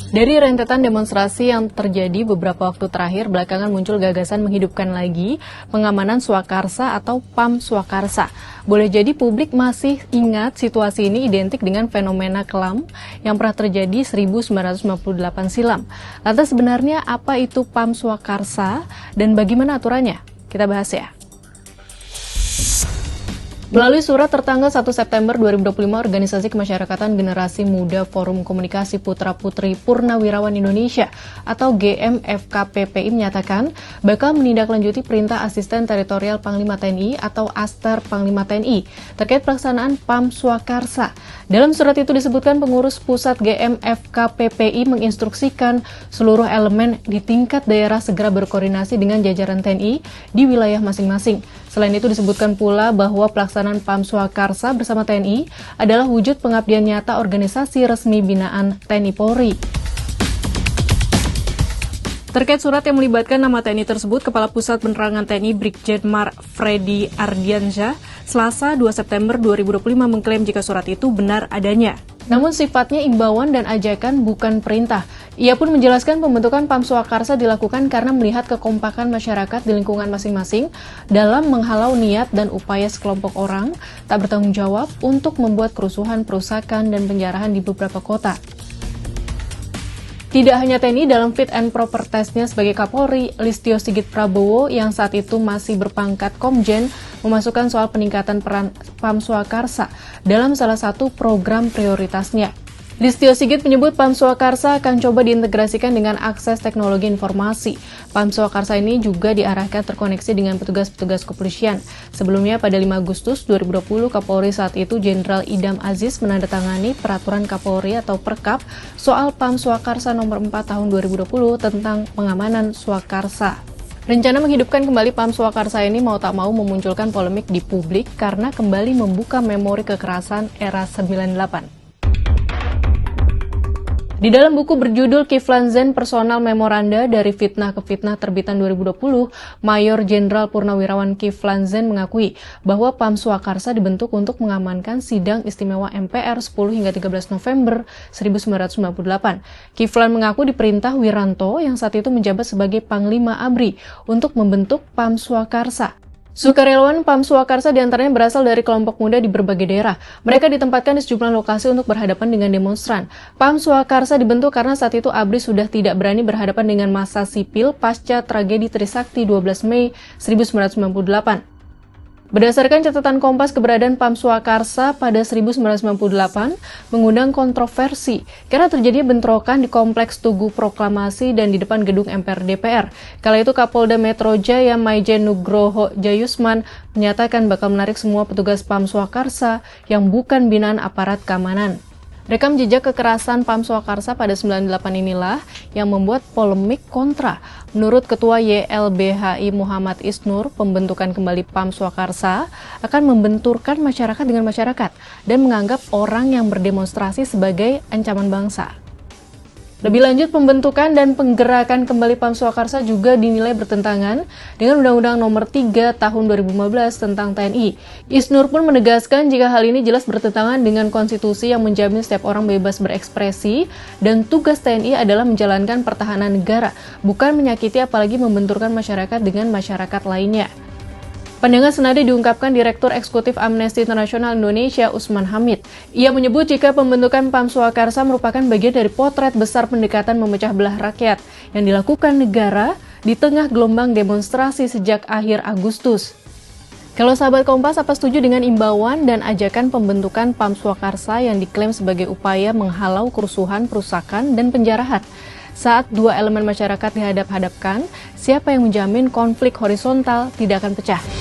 Dari rentetan demonstrasi yang terjadi beberapa waktu terakhir, belakangan muncul gagasan menghidupkan lagi pengamanan swakarsa atau PAM swakarsa. Boleh jadi publik masih ingat situasi ini identik dengan fenomena kelam yang pernah terjadi 1958 silam. Lantas sebenarnya apa itu PAM swakarsa dan bagaimana aturannya? Kita bahas ya. Melalui surat tertanggal 1 September 2025, Organisasi Kemasyarakatan Generasi Muda Forum Komunikasi Putra-Putri Purnawirawan Indonesia atau GMFKPPI menyatakan bakal menindaklanjuti perintah Asisten Teritorial Panglima TNI atau Aster Panglima TNI terkait pelaksanaan PAM swakarsa. Dalam surat itu disebutkan pengurus pusat GMFKPPI menginstruksikan seluruh elemen di tingkat daerah segera berkoordinasi dengan jajaran TNI di wilayah masing-masing. Selain itu disebutkan pula bahwa pelaksanaan PAM swakarsa bersama TNI adalah wujud pengabdian nyata organisasi resmi binaan TNI Polri. Terkait surat yang melibatkan nama TNI tersebut, Kepala Pusat Penerangan TNI Brigjen-Mar Freddy Ardiansyah Selasa 2 September 2025 mengklaim jika surat itu benar adanya. Namun sifatnya imbauan dan ajakan bukan perintah. Ia pun menjelaskan pembentukan PAM swakarsa dilakukan karena melihat kekompakan masyarakat di lingkungan masing-masing dalam menghalau niat dan upaya sekelompok orang tak bertanggung jawab untuk membuat kerusuhan, perusakan, dan penjarahan di beberapa kota. Tidak hanya TNI, dalam fit and proper testnya sebagai Kapolri, Listio Sigit Prabowo yang saat itu masih berpangkat Komjen memasukkan soal peningkatan peran PAM swakarsa dalam salah satu program prioritasnya. Listio Sigit menyebut PAM swakarsa akan coba diintegrasikan dengan akses teknologi informasi. PAM swakarsa ini juga diarahkan terkoneksi dengan petugas-petugas kepolisian. Sebelumnya pada 5 Agustus 2020, Kapolri saat itu Jenderal Idam Aziz menandatangani Peraturan Kapolri atau Perkap soal PAM swakarsa nomor 4 tahun 2020 tentang pengamanan swakarsa. Rencana menghidupkan kembali PAM swakarsa ini mau tak mau memunculkan polemik di publik karena kembali membuka memori kekerasan era 98. Di dalam buku berjudul Kiflan Zen Personal Memoranda dari Fitnah ke Fitnah terbitan 2020, Mayor Jenderal Purnawirawan Kiflan Zen mengakui bahwa PAM swakarsa dibentuk untuk mengamankan sidang istimewa MPR 10 hingga 13 November 1998. Kiflan mengaku diperintah Wiranto yang saat itu menjabat sebagai Panglima ABRI untuk membentuk PAM swakarsa. Sukarelawan PAM swakarsa diantaranya berasal dari kelompok muda di berbagai daerah. Mereka ditempatkan di sejumlah lokasi untuk berhadapan dengan demonstran. PAM swakarsa dibentuk karena saat itu ABRI sudah tidak berani berhadapan dengan massa sipil pasca tragedi Trisakti 12 Mei 1998. Berdasarkan catatan Kompas, keberadaan PAM swakarsa pada 1998 mengundang kontroversi karena terjadi bentrokan di Kompleks Tugu Proklamasi dan di depan gedung MPR DPR. Kala itu Kapolda Metro Jaya Maijen Nugroho Jayusman menyatakan bakal menarik semua petugas PAM swakarsa yang bukan binaan aparat keamanan. Rekam jejak kekerasan PAM swakarsa pada 98 inilah yang membuat polemik kontra. Menurut Ketua YLBHI Muhammad Isnur, pembentukan kembali PAM swakarsa akan membenturkan masyarakat dengan masyarakat dan menganggap orang yang berdemonstrasi sebagai ancaman bangsa. Lebih lanjut, pembentukan dan penggerakan kembali PAM swakarsa juga dinilai bertentangan dengan Undang-Undang Nomor 3 Tahun 2015 tentang TNI. Isnur pun menegaskan jika hal ini jelas bertentangan dengan konstitusi yang menjamin setiap orang bebas berekspresi dan tugas TNI adalah menjalankan pertahanan negara, bukan menyakiti apalagi membenturkan masyarakat dengan masyarakat lainnya. Pandangan senada diungkapkan Direktur Eksekutif Amnesty International Indonesia, Usman Hamid. Ia menyebut jika pembentukan PAM swakarsa merupakan bagian dari potret besar pendekatan memecah belah rakyat yang dilakukan negara di tengah gelombang demonstrasi sejak akhir Agustus. Kalau sahabat Kompas, apa setuju dengan imbauan dan ajakan pembentukan PAM swakarsa yang diklaim sebagai upaya menghalau kerusuhan, perusakan, dan penjarahan? Saat dua elemen masyarakat dihadap-hadapkan, siapa yang menjamin konflik horizontal tidak akan pecah?